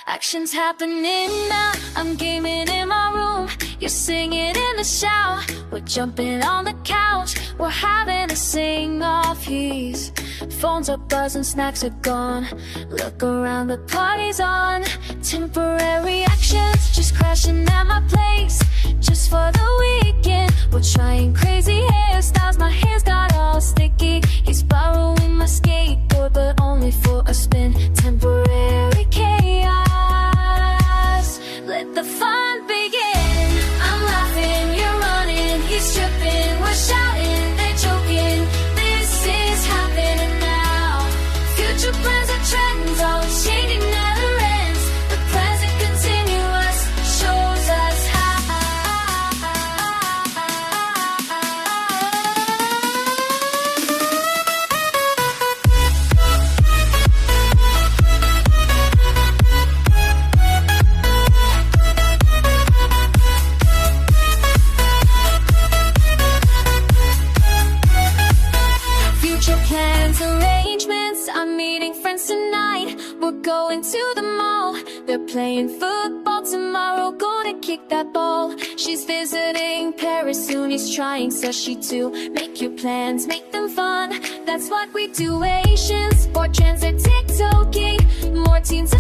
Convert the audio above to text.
Action's happening now. I'm gaming in my room, you're singing in the shower. We're jumping on the couch, we're having a sing-off. Phones are buzzing, snacks are gone. Look around, the party's on. Temporary actions, just crashing at my place. Just for the weekend, we're trying crazy hairstyles. My hair's got all sticky. He's borrowing my skateboard, but only for a spin. Temporary chaos, let the fun begin. I'm laughing, you're running, he's tripping, we're shouting, they're joking. This is happening now. Future plans are trends, always changing, never ends. The present continuous shows us how. Future plans, arrangements, I'm meeting friends tonight. We're going to the mall, they're playing football tomorrow. Gonna kick that ball. She's visiting Paris soon, he's trying sushi too. Make your plans, make them fun, that's what we do. Asians, more trends are TikToking, more teens